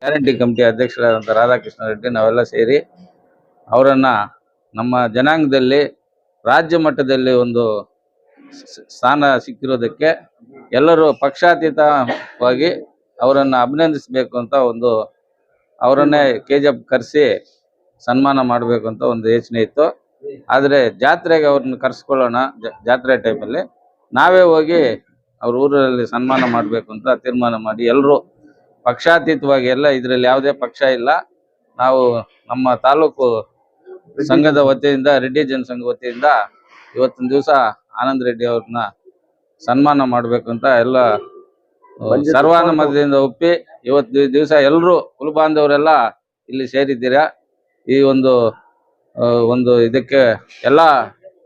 Guarantee committee ಅಧ್ಯಕ್ಷರಾದಂಥ ರಾಧಾಕೃಷ್ಣ ರೆಡ್ಡಿ ನಾವೆಲ್ಲ ಸೇರಿ ಅವರನ್ನ ನಮ್ಮ ಜನಾಂಗದಲ್ಲಿ ರಾಜ್ಯ ಮಟ್ಟದಲ್ಲಿ ಒಂದು ಸ್ಥಾನ ಸಿಕ್ಕಿರೋದಕ್ಕೆ ಎಲ್ಲರೂ ಪಕ್ಷಾತೀತವಾಗಿ ಅವರನ್ನು ಅಭಿನಂದಿಸಬೇಕು ಅಂತ ಒಂದು ಅವರನ್ನೇ KGF ಕರೆಸಿ ಸನ್ಮಾನ ಮಾಡಬೇಕು ಅಂತ ಒಂದು ಯೋಚನೆ ಇತ್ತು. ಆದರೆ ಜಾತ್ರೆಗೆ ಅವ್ರನ್ನ ಕರೆಸ್ಕೊಳ್ಳೋಣ, ಜಾತ್ರೆ ಟೈಮಲ್ಲಿ ನಾವೇ ಹೋಗಿ ಅವ್ರ ಊರಲ್ಲಿ ಸನ್ಮಾನ ಮಾಡಬೇಕು ಅಂತ ತೀರ್ಮಾನ ಮಾಡಿ ಎಲ್ಲರೂ ಪಕ್ಷಾತೀತವಾಗಿ ಎಲ್ಲ ಇದರಲ್ಲಿ ಯಾವುದೇ ಪಕ್ಷ ಇಲ್ಲ, ನಾವು ನಮ್ಮ ತಾಲೂಕು ಸಂಘದ ವತಿಯಿಂದ ರೆಡ್ಡಿ ಜನಸಂಘ ವತಿಯಿಂದ ಇವತ್ತಿನ ದಿವಸ ಆನಂದ್ ರೆಡ್ಡಿ ಅವ್ರನ್ನ ಸನ್ಮಾನ ಮಾಡಬೇಕು ಅಂತ ಎಲ್ಲ ಸರ್ವಾನುಮತದಿಂದ ಒಪ್ಪಿ ಇವತ್ತು ದಿವಸ ಎಲ್ಲರೂ ಕುಲಬಾಂಧವರೆಲ್ಲ ಇಲ್ಲಿ ಸೇರಿದ್ದೀರಾ. ಈ ಒಂದು ಇದಕ್ಕೆ ಎಲ್ಲ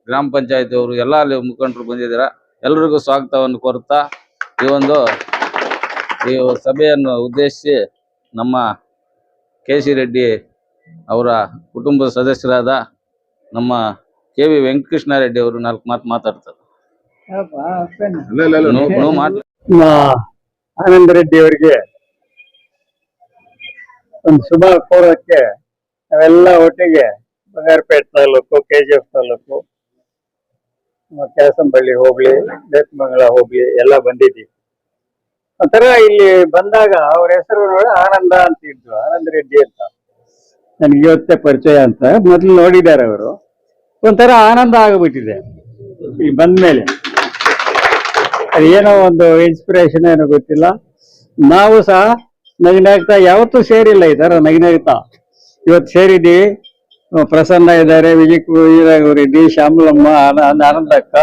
ಗ್ರಾಮ ಪಂಚಾಯತ್ ಅವರು ಎಲ್ಲ ಅಲ್ಲಿ ಮುಖಂಡರು ಬಂದಿದ್ದೀರಾ. ಎಲ್ರಿಗೂ ಸ್ವಾಗತವನ್ನು ಕೋರುತ್ತಾ ಈ ಸಭೆಯನ್ನು ಉದ್ದೇಶಿಸಿ ನಮ್ಮ KC ರೆಡ್ಡಿ ಅವರ ಕುಟುಂಬದ ಸದಸ್ಯರಾದ ನಮ್ಮ KV ವೆಂಕಟಕೃಷ್ಣ ರೆಡ್ಡಿ ಅವರು 4 ಮಾತು ಮಾತಾಡ್ತಾರೆ. ಆನಂದ್ ರೆಡ್ಡಿ ಅವರಿಗೆ ಒಂದು ಶುಭ ಕೋರಕ್ಕೆ ನಾವೆಲ್ಲ ಒಟ್ಟಿಗೆ ಬಂಗಾರಪೇಟೆ ತಾಲೂಕು, KGF ತಾಲೂಕು, ಕ್ಯಾಸಂಬಳ್ಳಿ ಹೋಗ್ಲಿ, ದೇಶಮಂಗಲ ಹೋಗ್ಲಿ ಎಲ್ಲ ಬಂದಿದ್ದೀವಿ. ಒಂಥರ ಇಲ್ಲಿ ಬಂದಾಗ ಅವ್ರ ಹೆಸರು ನೋಡಿ ಆನಂದ ಅಂತ ಇದ್ರು, ಆನಂದ್ ರೆಡ್ಡಿ ಅಂತ. ನನಗೆ ಇವತ್ತೇ ಪರಿಚಯ ಅಂತ, ಮೊದಲು ನೋಡಿದ್ದಾರೆ ಅವರು. ಒಂಥರ ಆನಂದ ಆಗಿಬಿಟ್ಟಿದೆ ಇಲ್ಲಿ ಬಂದ್ಮೇಲೆ. ಅದೇನೋ ಒಂದು ಇನ್ಸ್ಪಿರೇಷನ್ ಏನೋ ಗೊತ್ತಿಲ್ಲ. ನಾವು ಸಹ ನಗಿನಾಗ್ತಾ ಯಾವತ್ತೂ ಸೇರಿಲ್ಲ ಈ ತರ ನಗಿನಾಗ್ತಾ. ಇವತ್ತು ಸೇರಿದ್ದೀವಿ. ಪ್ರಸನ್ನ ಇದ್ದಾರೆ, ವಿಜಯ್ ರೆಡ್ಡಿ, ಶ್ಯಾಮಲಮ್ಮ, ಆನಂದಕ್ಕ,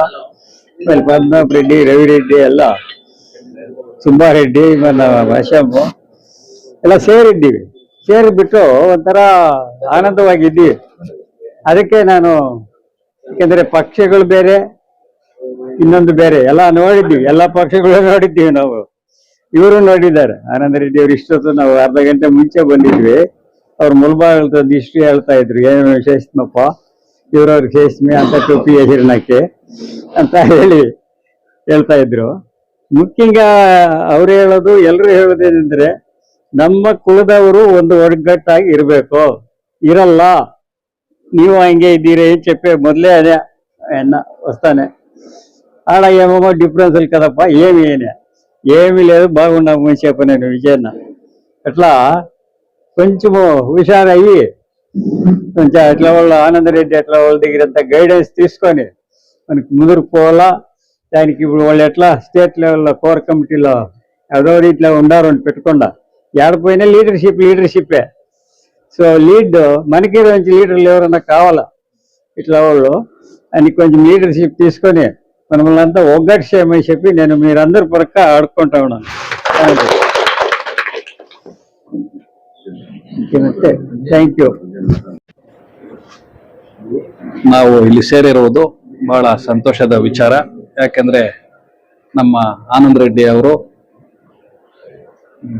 ಪದ್ಮನಾಭ ರೆಡ್ಡಿ, ರವಿ ರೆಡ್ಡಿ ಎಲ್ಲ, ಸುಬ್ಬಾರೆಡ್ಡಿ, ಭಾಷಮ್ಮ ಎಲ್ಲ ಸೇರಿದ್ದೀವಿ. ಸೇರಿಬಿಟ್ಟು ಒಂಥರ ಆನಂದವಾಗಿದ್ದೀವಿ. ಅದಕ್ಕೆ ನಾನು, ಯಾಕೆಂದ್ರೆ ಪಕ್ಷಗಳು ಬೇರೆ, ಇನ್ನೊಂದು ಬೇರೆ ಎಲ್ಲ ನೋಡಿದ್ದೀವಿ, ಎಲ್ಲ ಪಕ್ಷಗಳು ನೋಡಿದ್ದೀವಿ ನಾವು. ಇವರು ನೋಡಿದ್ದಾರೆ. ಆನಂದ್ ರೆಡ್ಡಿ ಅವರು ಇಷ್ಟೊತ್ತು ನಾವು ಅರ್ಧ ಗಂಟೆ ಮುಂಚೆ ಬಂದಿದ್ವಿ. ಅವ್ರು ಮುಲ್ಬಾಗಲ್ತದ್ದು ಹಿಸ್ಟ್ರಿ ಹೇಳ್ತಾ ಇದ್ರು, ಏನು ಶೇಷ್ಮಪ್ಪ ಇವ್ರವ್ರ ಶೇಷ್ಮೆ ಅಂತ ಟೋಪಿ ಹಿರಣಕ್ಕೆ ಅಂತ ಹೇಳ್ತಾ ಇದ್ರು. ಮುಖ್ಯಂగా ಅವ್ರು ಹೇಳೋದು, ಎಲ್ಲರೂ ಹೇಳೋದೇನೆಂದ್ರೆ ನಮ್ಮ ಕುಲದವರು ಒಂದು ಒಗ್ಗಟ್ಟಾಗಿ ಇರಬೇಕು. ಇರಲ್ಲ, ನೀವು ಹಂಗೆ ఇద్దరే చెప్పే మొదలే అదే ఆయన వస్తానే ఆడ ఏమో డిఫరెన్స్ కదప్ప, ఏమీ లేదు, బాగున్నాము చెప్ప నేను విజయన్న. అట్లా కొంచెము హుషారయ్యి కొంచెం అట్లా వాళ్ళ ఆనంద్ రెడ్డి అట్లా వాళ్ళ దగ్గర అంతా గైడెన్స్ తీసుకొని మనకి ముందుకు పోవాలా. దానికి ఇప్పుడు వాళ్ళు ఎట్లా స్టేట్ లెవెల్లో కోర్ కమిటీలో ఎవరెవరు ఇట్లా ఉండారు అని పెట్టకుండా ఏడపోయినా లీడర్షిప్పే. సో మనకి మంచి లీడర్లు ఎవరన్నా కావాలా ఇట్లా వాళ్ళు అని కొంచెం లీడర్షిప్ తీసుకొని మనల్ని అంతా ఒగ్గట్టు చేయమని చెప్పి నేను మీరందరూ పక్క ఆడుకుంటా ఉన్నాను. Thank you. ನಾವು ಇಲ್ಲಿ ಸೇರಿರುವುದು ಬಹಳ ಸಂತೋಷದ ವಿಚಾರ. ಯಾಕೆಂದ್ರೆ ನಮ್ಮ ಆನಂದ್ ರೆಡ್ಡಿ ಅವರು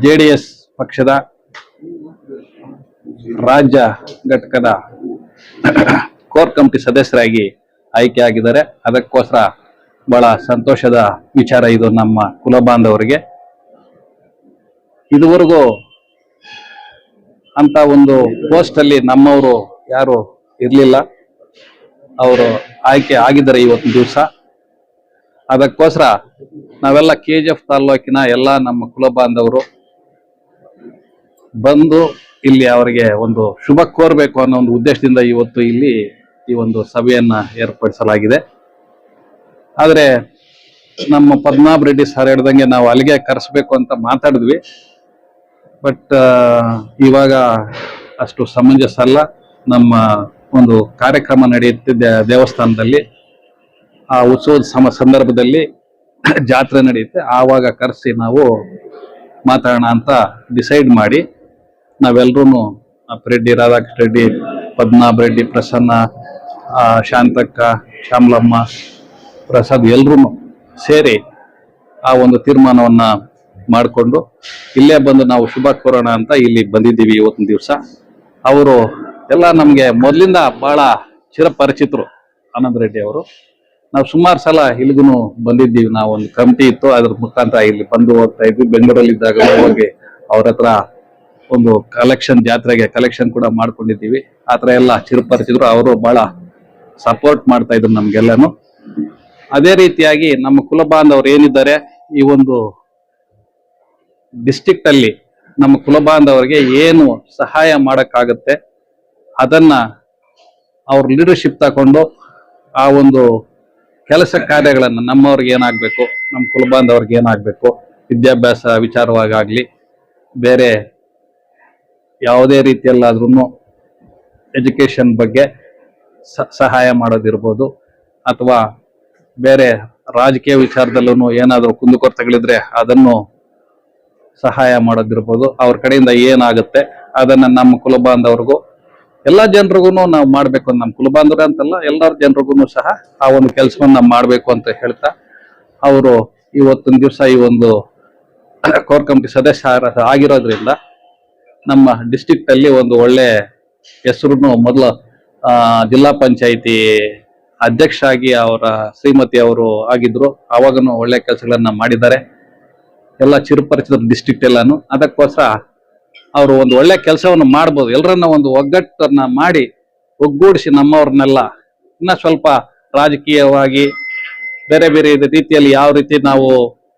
JDS ಪಕ್ಷದ ರಾಜ್ಯ ಘಟಕದ ಕೋರ್ ಕಮಿಟಿ ಸದಸ್ಯರಾಗಿ ಆಯ್ಕೆ ಆಗಿದ್ದಾರೆ. ಅದಕ್ಕೋಸ್ಕರ ಬಹಳ ಸಂತೋಷದ ವಿಚಾರ ಇದು ನಮ್ಮ ಕುಲ ಬಾಂಧವರಿಗೆ. ಇದುವರೆಗೂ ಅಂತ ಒಂದು ಪೋಸ್ಟ್ ಅಲ್ಲಿ ನಮ್ಮವರು ಯಾರು ಇರಲಿಲ್ಲ, ಅವರು ಆಯ್ಕೆ ಆಗಿದ್ದಾರೆ ಇವತ್ತಿನ ದಿವಸ. ಅದಕ್ಕೋಸ್ಕರ ನಾವೆಲ್ಲ KGF ತಾಲೂಕಿನ ಎಲ್ಲ ನಮ್ಮ ಕುಲ ಬಾಂಧವರು ಬಂದು ಇಲ್ಲಿ ಅವರಿಗೆ ಒಂದು ಶುಭ ಕೋರಬೇಕು ಅನ್ನೋ ಒಂದು ಉದ್ದೇಶದಿಂದ ಇವತ್ತು ಇಲ್ಲಿ ಈ ಒಂದು ಸಭೆಯನ್ನ ಏರ್ಪಡಿಸಲಾಗಿದೆ. ಆದರೆ ನಮ್ಮ ಪದ್ಮನಾಭ ರೆಡ್ಡಿ ಸರ್ ಹೇಳ್ದಂಗೆ ನಾವು ಅಲ್ಲಿಗೆ ಕರೆಸ್ಬೇಕು ಅಂತ ಮಾತಾಡಿದ್ವಿ. ಬಟ್ ಇವಾಗ ಅಷ್ಟು ಸಮಂಜಸ ಅಲ್ಲ. ನಮ್ಮ ಒಂದು ಕಾರ್ಯಕ್ರಮ ನಡೆಯುತ್ತಿದ್ದ ದೇವಸ್ಥಾನದಲ್ಲಿ, ಆ ಉತ್ಸವದ ಸಂದರ್ಭದಲ್ಲಿ ಜಾತ್ರೆ ನಡೆಯುತ್ತೆ, ಆವಾಗ ಕರೆಸಿ ನಾವು ಮಾತಾಡೋಣ ಅಂತ ಡಿಸೈಡ್ ಮಾಡಿ ನಾವೆಲ್ಲರೂ ರೆಡ್ಡಿ, ರಾಧಾಕೃಷ್ಣ ರೆಡ್ಡಿ, ಪದ್ಮನಾಭ ರೆಡ್ಡಿ, ಪ್ರಸನ್ನ, ಶಾಂತಕ್ಕ, ಶ್ಯಾಮಲಮ್ಮ, ಪ್ರಸಾದ್ ಎಲ್ಲರೂ ಸೇರಿ ಆ ಒಂದು ತೀರ್ಮಾನವನ್ನ ಮಾಡಿಕೊಂಡು ಇಲ್ಲೇ ಬಂದು ನಾವು ಶುಭ ಕೋರೋಣ ಅಂತ ಇಲ್ಲಿ ಬಂದಿದ್ದೀವಿ ಇವತ್ತಿನ ದಿವಸ. ಅವರು ಎಲ್ಲ ನಮ್ಗೆ ಮೊದಲಿಂದ ಬಹಳ ಚಿರಪರಿಚಿತರು ಆನಂದ್ ರೆಡ್ಡಿ ಅವರು. ನಾವು ಸುಮಾರು ಸಲ ಇಲ್ಲಿಗೂ ಬಂದಿದ್ದೀವಿ. ನಾವು ಒಂದು ಕಮಿಟಿ ಇತ್ತು, ಅದ್ರ ಮುಖಾಂತರ ಇಲ್ಲಿ ಬಂದು ಹೋಗ್ತಾ ಇದ್ವಿ. ಬೆಂಗಳೂರಲ್ಲಿ ಇದ್ದಾಗ ಹೋಗಿ ಅವ್ರ ಹತ್ರ ಒಂದು ಕಲೆಕ್ಷನ್ ಜಾತ್ರೆಗೆ ಕಲೆಕ್ಷನ್ ಕೂಡ ಮಾಡ್ಕೊಂಡಿದ್ದೀವಿ. ಆತರ ಎಲ್ಲ ಚಿರಪರಿಚಿತರು, ಅವರು ಬಹಳ ಸಪೋರ್ಟ್ ಮಾಡ್ತಾ ಇದ್ರು ನಮ್ಗೆಲ್ಲಾನು. ಅದೇ ರೀತಿಯಾಗಿ ನಮ್ಮ ಕುಲ ಬಾಂಧವರು ಏನಿದ್ದಾರೆ ಈ ಒಂದು ಡಿಸ್ಟ್ರಿಕ್ಟ್ ಅಲ್ಲಿ ನಮ್ಮ ಕುಲ ಬಾಂಧವರಿಗೆ ಏನು ಸಹಾಯ ಮಾಡಕ್ಕಾಗತ್ತೆ ಅದನ್ನ ಅವ್ರ ಲೀಡರ್ಶಿಪ್ ತಕೊಂಡು ಆ ಒಂದು ಕೆಲಸ ಕಾರ್ಯಗಳನ್ನ ನಮ್ಮವ್ರಿಗೆ ಏನಾಗ್ಬೇಕು, ನಮ್ಮ ಕುಲ ಬಾಂಧವ್ರಿಗೆ ಏನಾಗ್ಬೇಕು, ವಿದ್ಯಾಭ್ಯಾಸ ವಿಚಾರವಾಗಲಿ ಬೇರೆ ಯಾವುದೇ ರೀತಿಯಲ್ಲಾದ್ರೂ ಎಜುಕೇಶನ್ ಬಗ್ಗೆ ಸಹಾಯ ಮಾಡೋದಿರ್ಬೋದು, ಅಥವಾ ಬೇರೆ ರಾಜಕೀಯ ವಿಚಾರದಲ್ಲೂ ಏನಾದರೂ ಕುಂದುಕೊರತೆಗಳಿದ್ರೆ ಅದನ್ನು ಸಹಾಯ ಮಾಡೋದಿರ್ಬೋದು. ಅವ್ರ ಕಡೆಯಿಂದ ಏನಾಗುತ್ತೆ ಅದನ್ನ ನಮ್ಮ ಕುಲ ಬಾಂಧವ್ರಿಗೂ ಎಲ್ಲಾ ಜನರಿಗೂ ನಾವು ಮಾಡ್ಬೇಕು. ನಮ್ಮ ಕುಲ ಬಾಂಧವ್ರ ಅಂತಲ್ಲ, ಎಲ್ಲರ ಜನರಿಗೂ ಸಹ ಆ ಒಂದು ಕೆಲಸವನ್ನ ನಾವು ಮಾಡ್ಬೇಕು ಅಂತ ಹೇಳ್ತಾ, ಅವರು ಇವತ್ತೊಂದು ದಿವಸ ಈ ಒಂದು ಕೋರ್ ಕಮಿಟಿ ಸದಸ್ಯ ಆಗಿರೋದ್ರಿಂದ ನಮ್ಮ ಡಿಸ್ಟ್ರಿಕ್ಟ್ ಅಲ್ಲಿ ಒಂದು ಒಳ್ಳೆ ಹೆಸರು ಮೊದಲು ಜಿಲ್ಲಾ ಪಂಚಾಯಿತಿ ಅಧ್ಯಕ್ಷ ಆಗಿ ಅವರ ಶ್ರೀಮತಿ ಅವರು ಆಗಿದ್ರು. ಅವಾಗನು ಒಳ್ಳೆ ಕೆಲಸಗಳನ್ನ ಮಾಡಿದ್ದಾರೆ, ಎಲ್ಲ ಚಿರಪರಿಚಿತ ಡಿಸ್ಟ್ರಿಕ್ಟ್ ಎಲ್ಲಾನು. ಅದಕ್ಕೋಸ್ಕರ ಅವರು ಒಂದು ಒಳ್ಳೆ ಕೆಲಸವನ್ನು ಮಾಡ್ಬೋದು. ಎಲ್ಲರನ್ನ ಒಂದು ಒಗ್ಗಟ್ಟನ್ನ ಮಾಡಿ ಒಗ್ಗೂಡಿಸಿ ನಮ್ಮವ್ರನ್ನೆಲ್ಲ ಇನ್ನ ಸ್ವಲ್ಪ ರಾಜಕೀಯವಾಗಿ ಬೇರೆ ಬೇರೆ ರೀತಿಯಲ್ಲಿ ಯಾವ ರೀತಿ ನಾವು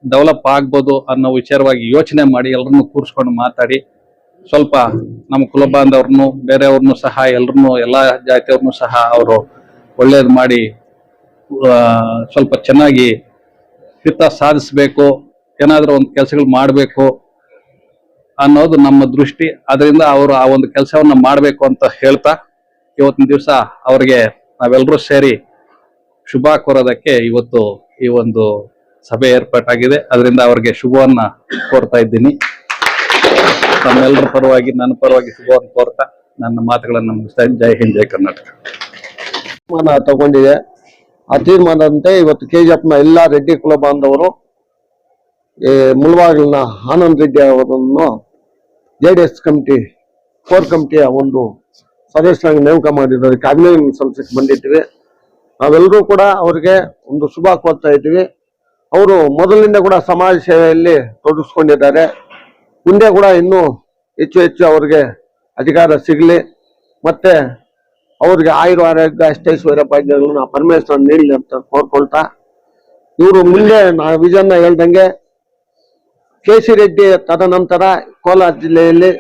ಡೆವಲಪ್ ಆಗ್ಬೋದು ಅನ್ನೋ ವಿಚಾರವಾಗಿ ಯೋಚನೆ ಮಾಡಿ ಎಲ್ಲರನ್ನು ಕೂರಿಸ್ಕೊಂಡು ಮಾತಾಡಿ ಸ್ವಲ್ಪ ನಮ್ಮ ಕುಲ ಬಾಂಧವ್ರನ್ನು ಬೇರೆಯವ್ರನ್ನು ಸಹ ಎಲ್ಲರನ್ನು ಎಲ್ಲಾ ಜಾತಿಯವ್ರನ್ನು ಸಹ ಅವರು ಒಳ್ಳೇದು ಮಾಡಿ ಸ್ವಲ್ಪ ಚೆನ್ನಾಗಿ ಹಿತ ಸಾಧಿಸ್ಬೇಕು, ಏನಾದ್ರೂ ಒಂದು ಕೆಲಸಗಳು ಮಾಡಬೇಕು ಅನ್ನೋದು ನಮ್ಮ ದೃಷ್ಟಿ. ಅದರಿಂದ ಅವರು ಆ ಒಂದು ಕೆಲಸವನ್ನ ಮಾಡಬೇಕು ಅಂತ ಹೇಳ್ತಾ ಇವತ್ತಿನ ದಿವಸ ಅವ್ರಿಗೆ ನಾವೆಲ್ಲರೂ ಸೇರಿ ಶುಭ ಕೋರೋದಕ್ಕೆ ಇವತ್ತು ಈ ಒಂದು ಸಭೆ ಏರ್ಪಾಟಾಗಿದೆ. ಅದರಿಂದ ಅವ್ರಿಗೆ ಶುಭವನ್ನ ಕೋರ್ತಾ ಇದ್ದೀನಿ. ನಮ್ಮೆಲ್ಲರ ಪರವಾಗಿ ನನ್ನ ಪರವಾಗಿ ಶುಭವನ್ನು ಕೋರ್ತಾ ನನ್ನ ಮಾತುಗಳನ್ನು ಮುಗಿಸ್ತಾ ಇದ್ದೀನಿ. ಜೈ ಹಿಂದ್, ಜೈ ಕರ್ನಾಟಕ. ತೀರ್ಮಾನ ತಗೊಂಡಿದೆ. ಆ ತೀರ್ಮಾನದಂತೆ ಇವತ್ತು ಕೆಜಿಎಫ್ನ ಎಲ್ಲಾ ರೆಡ್ಡಿ ಕುಲ ಬಾಂಧವರು ಮುಳಬಾಗಿಲಿನ ಆನಂದ್ ರೆಡ್ಡಿ ಅವರನ್ನು JDS ಕಮಿಟಿ ಕೋರ್ ಕಮಿಟಿಯ ಒಂದು ಸದಸ್ಯರಾಗಿ ನೇಮಕ ಮಾಡಿರೋದಕ್ಕೆ ಅಭಿನಂದನೆ ಸಲ್ಲಿಸಕ್ಕೆ ಬಂದಿದ್ದೀವಿ. ನಾವೆಲ್ಲರೂ ಕೂಡ ಅವರಿಗೆ ಒಂದು ಶುಭ ಕೋರ್ತಾ ಇದ್ದೀವಿ. ಅವರು ಮೊದಲಿನಿಂದ ಕೂಡ ಸಮಾಜ ಸೇವೆಯಲ್ಲಿ ತೊಡಗಿಸ್ಕೊಂಡಿದ್ದಾರೆ. ಮುಂದೆ ಕೂಡ ಇನ್ನೂ ಹೆಚ್ಚು ಹೆಚ್ಚು ಅವ್ರಿಗೆ ಅಧಿಕಾರ ಸಿಗಲಿ, ಮತ್ತೆ ಅವ್ರಿಗೆ ಆಯುರ್ವೇದ ಅಷ್ಟೈಶ್ವರ್ಯ ಭಾಗ್ಯಗಳನ್ನು ಪರಮೇಶ್ವರ ನೀಡಲಿ ಅಂತ ಕೋರ್ಕೊಳ್ತಾ, ಇವರು ಮುಂದೆ ನಾವು ವಿಜನ್ನ ಹೇಳ್ದಂಗೆ KC ರೆಡ್ಡಿ ತದನಂತರ ಕೋಲಾರ ಜಿಲ್ಲೆಯಲ್ಲಿ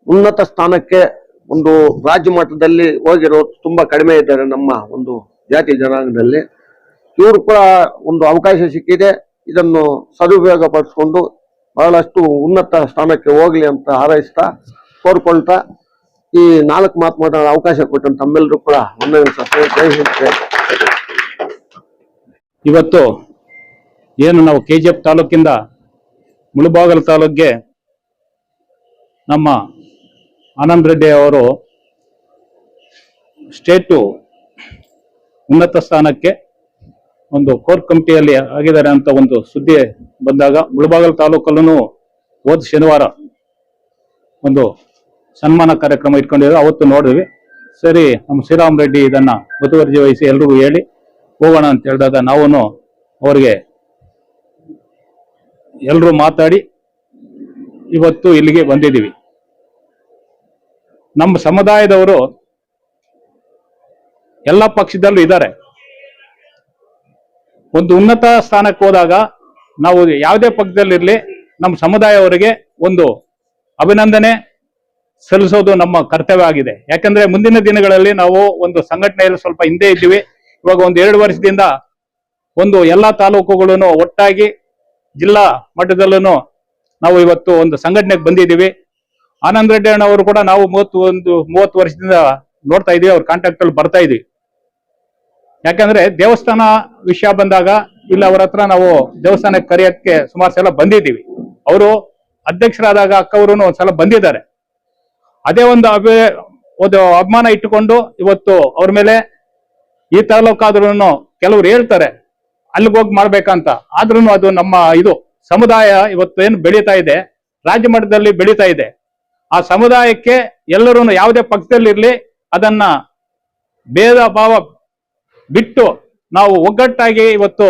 ಉನ್ನತ ಸ್ಥಾನಕ್ಕೆ ಒಂದು ರಾಜ್ಯ ಮಟ್ಟದಲ್ಲಿ ಹೋಗಿರೋರು ತುಂಬಾ ಕಡಿಮೆ ಇದ್ದಾರೆ ನಮ್ಮ ಒಂದು ಜಾತಿ ಜನಾಂಗದಲ್ಲಿ. ಇವರು ಕೂಡ ಒಂದು ಅವಕಾಶ ಸಿಕ್ಕಿದೆ, ಇದನ್ನು ಸದುಪಯೋಗ ಪಡಿಸ್ಕೊಂಡು ಬಹಳಷ್ಟು ಉನ್ನತ ಸ್ಥಾನಕ್ಕೆ ಹೋಗ್ಲಿ ಅಂತ ಹಾರೈಸ್ತಾ ಕೋರ್ಕೊಳ್ತಾ ಈ 4 ಮಾತು ಮಾತಾಡೋ ಅವಕಾಶ ಕೊಟ್ಟಂತ ತಮ್ಮೆಲ್ಲರೂ ಕೂಡ ಇವತ್ತು ಏನು ನಾವು KGF ತಾಲೂಕಿಂದ ಮುಳಬಾಗಿಲು ತಾಲೂಕಿಗೆ ನಮ್ಮ ಆನಂದ್ ರೆಡ್ಡಿ ಅವರು ಸ್ಟೇಟು ಉನ್ನತ ಸ್ಥಾನಕ್ಕೆ ಒಂದು ಕೋರ್ ಕಮಿಟಿಯಲ್ಲಿ ಆಗಿದ್ದಾರೆ ಅಂತ ಒಂದು ಸುದ್ದಿ ಬಂದಾಗ ಮುಳಬಾಗಿಲು ತಾಲೂಕಲ್ಲೂ ಹೋದ ಶನಿವಾರ ಒಂದು ಸನ್ಮಾನ ಕಾರ್ಯಕ್ರಮ ಇಟ್ಕೊಂಡಿದ್ರು. ಅವತ್ತು ನೋಡಿದ್ವಿ. ಸರಿ, ನಮ್ಮ ಶ್ರೀರಾಮ್ ರೆಡ್ಡಿ ಇದನ್ನ ಮುತುವರ್ಜಿ ವಹಿಸಿ ಎಲ್ರಿಗೂ ಹೇಳಿ ಹೋಗೋಣ ಅಂತ ಹೇಳಿದಾಗ ನಾವು ಅವರಿಗೆ ಎಲ್ಲರೂ ಮಾತಾಡಿ ಇವತ್ತು ಇಲ್ಲಿಗೆ ಬಂದಿದ್ದೀವಿ. ನಮ್ಮ ಸಮುದಾಯದವರು ಎಲ್ಲ ಪಕ್ಷದಲ್ಲೂ ಇದ್ದಾರೆ. ಒಂದು ಉನ್ನತ ಸ್ಥಾನಕ್ಕೆ ಹೋದಾಗ ನಾವು ಯಾವುದೇ ಪಕ್ಷದಲ್ಲಿರಲಿ ನಮ್ಮ ಸಮುದಾಯವರಿಗೆ ಒಂದು ಅಭಿನಂದನೆ ಸಲ್ಲಿಸೋದು ನಮ್ಮ ಕರ್ತವ್ಯ ಆಗಿದೆ. ಯಾಕಂದ್ರೆ ಮುಂದಿನ ದಿನಗಳಲ್ಲಿ ನಾವು ಒಂದು ಸಂಘಟನೆಯಲ್ಲಿ ಸ್ವಲ್ಪ ಹಿಂದೆ ಇದ್ದೀವಿ. ಇವಾಗ ಒಂದು 2 ವರ್ಷದಿಂದ ಒಂದು ಎಲ್ಲಾ ತಾಲೂಕುಗಳನ್ನು ಒಟ್ಟಾಗಿ ಜಿಲ್ಲಾ ಮಟ್ಟದಲ್ಲೂ ನಾವು ಇವತ್ತು ಒಂದು ಸಂಘಟನೆಗೆ ಬಂದಿದ್ದೀವಿ. ಆನಂದ್ ರೆಡ್ಡಿ ಅಣ್ಣವರು ಕೂಡ ನಾವು 30 ವರ್ಷದಿಂದ ನೋಡ್ತಾ ಇದೀವಿ, ಅವ್ರ ಕಾಂಟ್ಯಾಕ್ಟ್ ಅಲ್ಲಿ ಬರ್ತಾ ಇದೀವಿ. ಯಾಕಂದ್ರೆ ದೇವಸ್ಥಾನ ವಿಷಯ ಬಂದಾಗ ಇಲ್ಲ ಅವರ ಹತ್ರ ನಾವು ದೇವಸ್ಥಾನಕ್ಕೆ ಕರೆಯೋಕ್ಕೆ ಸುಮಾರು ಸಲ ಬಂದಿದ್ದೀವಿ. ಅವರು ಅಧ್ಯಕ್ಷರಾದಾಗ ಅಕ್ಕವರು ಒಂದ್ಸಲ ಬಂದಿದ್ದಾರೆ. ಅದೇ ಒಂದು ಅಭಿಮಾನ ಇಟ್ಟುಕೊಂಡು ಇವತ್ತು ಅವ್ರ ಮೇಲೆ ಈ ತಾಲೂಕಾದ್ರೂ ಕೆಲವ್ರು ಹೇಳ್ತಾರೆ ಅಲ್ಲಿಗೆ ಹೋಗಿ ಮಾಡ್ಬೇಕಂತ. ಆದ್ರೂ ಅದು ನಮ್ಮ ಇದು ಸಮುದಾಯ ಇವತ್ತು ಏನು ಬೆಳೀತಾ ಇದೆ, ರಾಜ್ಯ ಮಟ್ಟದಲ್ಲಿ ಬೆಳೀತಾ ಇದೆ. ಆ ಸಮುದಾಯಕ್ಕೆ ಎಲ್ಲರೂ ಯಾವುದೇ ಪಕ್ಷದಲ್ಲಿರ್ಲಿ ಅದನ್ನ ಭೇದ ಭಾವ ಬಿಟ್ಟು ನಾವು ಒಗ್ಗಟ್ಟಾಗಿ ಇವತ್ತು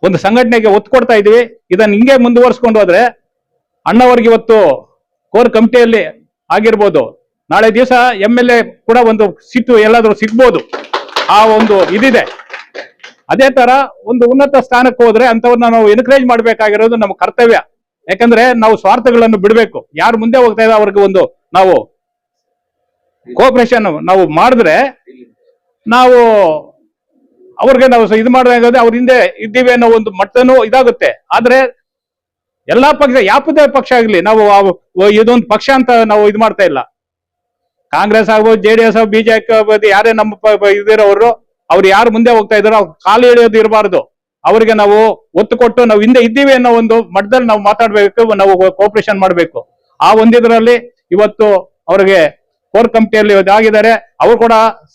ಒಂದು ಸಂಘಟನೆಗೆ ಒತ್ತು ಕೊಡ್ತಾ ಇದೀವಿ. ಇದನ್ನ ಹಿಂಗೆ ಮುಂದುವರ್ಸ್ಕೊಂಡು ಹೋದ್ರೆ ಅಣ್ಣವ್ರಿಗೆ ಇವತ್ತು ಕೋರ್ ಕಮಿಟಿಯಲ್ಲಿ ಆಗಿರ್ಬೋದು, ನಾಳೆ ದಿವಸ MLA ಕೂಡ ಒಂದು ಸೀಟು ಎಲ್ಲಾದ್ರೂ ಸಿಗ್ಬೋದು, ಆ ಒಂದು ಇದಿದೆ. ಅದೇ ತರ ಒಂದು ಉನ್ನತ ಸ್ಥಾನಕ್ಕೆ ಹೋದ್ರೆ ಅಂತವ್ರನ್ನ ನಾವು ಎನ್ಕರೇಜ್ ಮಾಡ್ಬೇಕಾಗಿರೋದು ನಮ್ಮ ಕರ್ತವ್ಯ. ಯಾಕಂದ್ರೆ ನಾವು ಸ್ವಾರ್ಥಗಳನ್ನು ಬಿಡಬೇಕು. ಯಾರು ಮುಂದೆ ಹೋಗ್ತಾ ಇದ್ದಾರೆ ಅವ್ರಿಗೆ ಒಂದು ನಾವು ಕೋಆಪರೇಷನ್ ನಾವು ಮಾಡಿದ್ರೆ ನಾವು ಅವ್ರಿಗೆ ನಾವು ಇದು ಮಾಡಬೇಕಾದ್ರೆ ಅವ್ರ ಹಿಂದೆ ಇದ್ದೀವಿ ಅನ್ನೋ ಒಂದು ಮಟ್ಟನೂ ಇದಾಗುತ್ತೆ. ಆದ್ರೆ ಎಲ್ಲಾ ಪಕ್ಷ, ಯಾವುದೇ ಪಕ್ಷ ಆಗ್ಲಿ, ನಾವು ಇದೊಂದು ಪಕ್ಷ ಅಂತ ನಾವು ಇದು ಮಾಡ್ತಾ ಇಲ್ಲ. ಕಾಂಗ್ರೆಸ್ ಆಗ್ಬೋದು, JDS BJP ಆಗ್ಬೋದು, ಯಾರೇ ನಮ್ಮ ಇದಿರೋರು ಅವ್ರು ಯಾರು ಮುಂದೆ ಹೋಗ್ತಾ ಇದಾರೋ ಅವ್ರು ಕಾಲು ಎಳೆಯೋದು ಇರಬಾರ್ದು. ಅವ್ರಿಗೆ ನಾವು ಒತ್ತು ಕೊಟ್ಟು ನಾವು ಹಿಂದೆ ಇದ್ದೀವಿ ಅನ್ನೋ ಒಂದು ಮಟ್ಟದಲ್ಲಿ ನಾವು ಮಾತಾಡ್ಬೇಕು, ನಾವು ಕೋಆಪರೇಷನ್ ಮಾಡಬೇಕು. ಆ ಒಂದಿದ್ರಲ್ಲಿ ಇವತ್ತು ಅವ್ರಿಗೆ ಕೋರ್ ಕಮಿಟಿಯಲ್ಲಿ ಆಗಿದ್ದಾರೆ. ಅವರು ಕೂಡ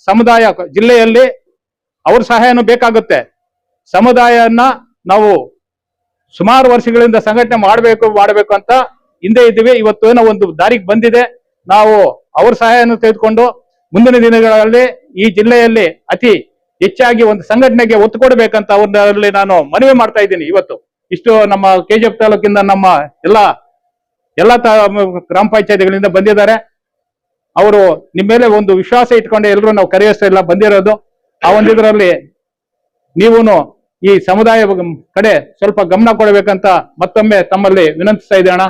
ಸಮುದಾಯ ಜಿಲ್ಲೆಯಲ್ಲಿ ಅವ್ರ ಸಹಾಯನೂ ಬೇಕಾಗುತ್ತೆ. ಸಮುದಾಯನ ನಾವು ಸುಮಾರು ವರ್ಷಗಳಿಂದ ಸಂಘಟನೆ ಮಾಡಬೇಕು ಅಂತ ಹಿಂದೆ ಇದ್ದೀವಿ. ಇವತ್ತು ಏನೋ ಒಂದು ದಾರಿಗೆ ಬಂದಿದೆ. ನಾವು ಅವ್ರ ಸಹಾಯವನ್ನು ತೆಗೆದುಕೊಂಡು ಮುಂದಿನ ದಿನಗಳಲ್ಲಿ ಈ ಜಿಲ್ಲೆಯಲ್ಲಿ ಅತಿ ಹೆಚ್ಚಾಗಿ ಒಂದು ಸಂಘಟನೆಗೆ ಒತ್ತು ಕೊಡಬೇಕಂತ ಅವ್ರಲ್ಲಿ ನಾನು ಮನವಿ ಮಾಡ್ತಾ ಇದ್ದೀನಿ. ಇವತ್ತು ಇಷ್ಟು ನಮ್ಮ KGF ತಾಲೂಕಿಂದ ನಮ್ಮ ಎಲ್ಲ ಗ್ರಾಮ ಪಂಚಾಯತಿಗಳಿಂದ ಬಂದಿದ್ದಾರೆ. ಅವರು ನಿಮ್ಮ ಮೇಲೆ ಒಂದು ವಿಶ್ವಾಸ ಇಟ್ಕೊಂಡು ಎಲ್ಲರೂ ನಾವು ಕರೆಯೋಸ್ತಾ ಇಲ್ಲ ಬಂದಿರೋದು. ಆ ಒಂದಿದ್ರಲ್ಲಿ ನೀವು ಈ ಸಮುದಾಯ ಕಡೆ ಸ್ವಲ್ಪ ಗಮನ ಕೊಡಬೇಕಂತ ಮತ್ತೊಮ್ಮೆ ತಮ್ಮಲ್ಲಿ ವಿನಂತಿಸ್ತಾ ಇದ್ದೇಣ.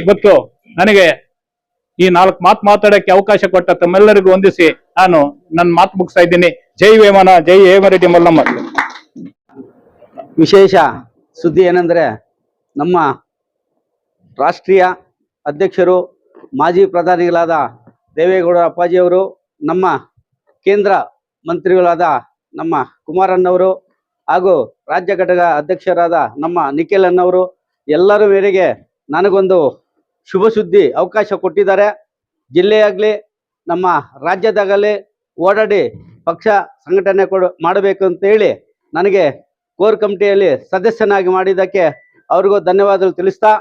ಇವತ್ತು ನನಗೆ ಈ 4 ಮಾತು ಮಾತಾಡಕ್ಕೆ ಅವಕಾಶ ಕೊಟ್ಟ ತಮ್ಮೆಲ್ಲರಿಗೂ ವಂದಿಸಿ ನಾನು ನನ್ನ ಮಾತು ಮುಗಿಸ್ತಾ ಇದ್ದೀನಿ. ಜೈ ವೇಮನ, ಜೈ ಹೇಮರೆಡ್ಡಿ ಮಲ್ಲಮ್ಮ. ವಿಶೇಷ ಸುದ್ದಿ ಏನಂದ್ರೆ, ನಮ್ಮ ರಾಷ್ಟ್ರೀಯ ಅಧ್ಯಕ್ಷರು ಮಾಜಿ ಪ್ರಧಾನಿಗಳಾದ ದೇವೇಗೌಡ ಅಪ್ಪಾಜಿಯವರು, ನಮ್ಮ ಕೇಂದ್ರ ಮಂತ್ರಿಗಳಾದ ನಮ್ಮ ಕುಮಾರಣ್ಣವರು ಹಾಗೂ ರಾಜ್ಯ ಘಟಕ ಅಧ್ಯಕ್ಷರಾದ ನಮ್ಮ ನಿಖಿಲ್ ಅನ್ನವರು ಎಲ್ಲರ ಮೇರೆಗೆ ನನಗೊಂದು ಶುಭ ಸುದ್ದಿ ಅವಕಾಶ ಕೊಟ್ಟಿದ್ದಾರೆ. ಜಿಲ್ಲೆಯಾಗಲಿ ನಮ್ಮ ರಾಜ್ಯದಾಗಲಿ ಓಡಾಡಿ ಪಕ್ಷ ಸಂಘಟನೆ ಮಾಡಬೇಕು ಅಂತೇಳಿ ನನಗೆ ಕೋರ್ ಕಮಿಟಿಯಲ್ಲಿ ಸದಸ್ಯನಾಗಿ ಮಾಡಿದ್ದಕ್ಕೆ ಅವ್ರಿಗೂ ಧನ್ಯವಾದಗಳು ತಿಳಿಸ್ತಾ,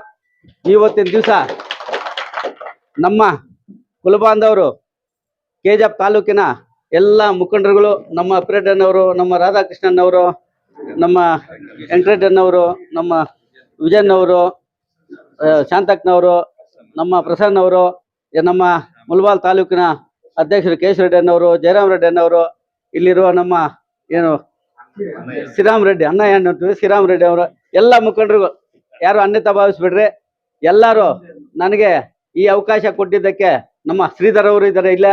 ಇವತ್ತಿನ ದಿವಸ ನಮ್ಮ ಕುಲಬಾಂಧವರು KGF ತಾಲೂಕಿನ ಎಲ್ಲ ಮುಖಂಡರುಗಳು, ನಮ್ಮ ಅಪ್ರೇಟನ್ನವರು, ನಮ್ಮ ರಾಧಾಕೃಷ್ಣನ್ನವರು, ನಮ್ಮ ವೆಂಕಟರೆಡ್ಡನ್ನವರು, ನಮ್ಮ ವಿಜಯನ್ನವರು, ಶಾಂತಕ್ನವರು, ನಮ್ಮ ಪ್ರಸನ್ನವರು, ನಮ್ಮ ಮುಲ್ಬಾಲ್ ತಾಲೂಕಿನ ಅಧ್ಯಕ್ಷರು KS ರೆಡ್ಡಿಯನ್ನವರು, ಜಯರಾಮ್ ರೆಡ್ಡಿಯನ್ನವರು, ಇಲ್ಲಿರುವ ನಮ್ಮ ಶ್ರೀರಾಮ್ ರೆಡ್ಡಿ ಶ್ರೀರಾಮ್ ರೆಡ್ಡಿ ಅವರು, ಎಲ್ಲ ಮುಖಂಡರು ಯಾರು ಅನ್ಯತಾ ಭಾವಿಸ್ಬಿಡ್ರಿ. ಎಲ್ಲರೂ ನನಗೆ ಈ ಅವಕಾಶ ಕೊಟ್ಟಿದ್ದಕ್ಕೆ, ನಮ್ಮ ಶ್ರೀಧರ್ ಅವರು ಇದ್ದಾರೆ, ಇಲ್ಲ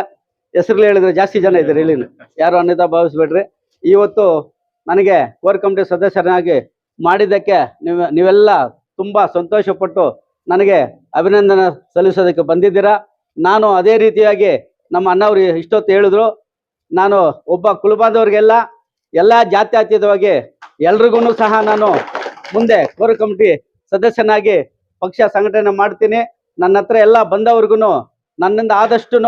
ಹೆಸರು ಹೇಳಿದ್ರೆ ಜಾಸ್ತಿ ಜನ ಇದ್ದಾರೆ, ಇಲ್ಲಿ ಯಾರು ಅನ್ಯತಾ ಭಾವಿಸ್ಬೇಡ್ರಿ. ಇವತ್ತು ನನಗೆ ಕೋರ್ ಕಮಿಟಿ ಸದಸ್ಯರಾಗಿ ಮಾಡಿದ್ದಕ್ಕೆ ನೀವೆಲ್ಲ ತುಂಬಾ ಸಂತೋಷಪಟ್ಟು ನನಗೆ ಅಭಿನಂದನೆ ಸಲ್ಲಿಸೋದಕ್ಕೆ ಬಂದಿದ್ದೀರಾ. ನಾನು ಅದೇ ರೀತಿಯಾಗಿ ನಮ್ಮ ಅಣ್ಣವ್ರು ಇಷ್ಟೊತ್ತು ಹೇಳಿದ್ರು, ನಾನು ಒಬ್ಬ ಕುಲಬಾಂಧವರಿಗೆಲ್ಲ ಎಲ್ಲ ಜಾತ್ಯತೀತವಾಗಿ ಎಲ್ರಿಗೂ ಸಹ ನಾನು ಮುಂದೆ ಕೋರ್ ಕಮಿಟಿ ಸದಸ್ಯನಾಗಿ ಪಕ್ಷ ಸಂಘಟನೆ ಮಾಡ್ತೀನಿ. ನನ್ನ ಹತ್ರ ಎಲ್ಲ ಬಂದವ್ರಿಗೂ ನನ್ನಿಂದ ಆದಷ್ಟು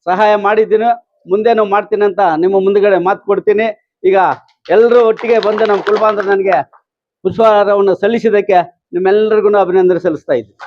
ಸಹಾಯ ಮಾಡಿದ್ದೀನಿ, ಮುಂದೇನು ಮಾಡ್ತೀನಿ ಅಂತ ನಿಮ್ಮ ಮುಂದುಗಡೆ ಮಾತು ಕೊಡ್ತೀನಿ. ಈಗ ಎಲ್ಲರೂ ಒಟ್ಟಿಗೆ ಬಂದು ನಮ್ಮ ಕುಲಬಾಂಧವರು ನನಗೆ ಪುಷ್ಪಹಾರವನ್ನು ಸಲ್ಲಿಸಿದ್ದಕ್ಕೆ ನಿಮ್ಮೆಲ್ಲರಿಗೂ ಅಭಿನಂದನೆ ಸಲ್ಲಿಸ್ತಾ ಇದ್ದೀನಿ.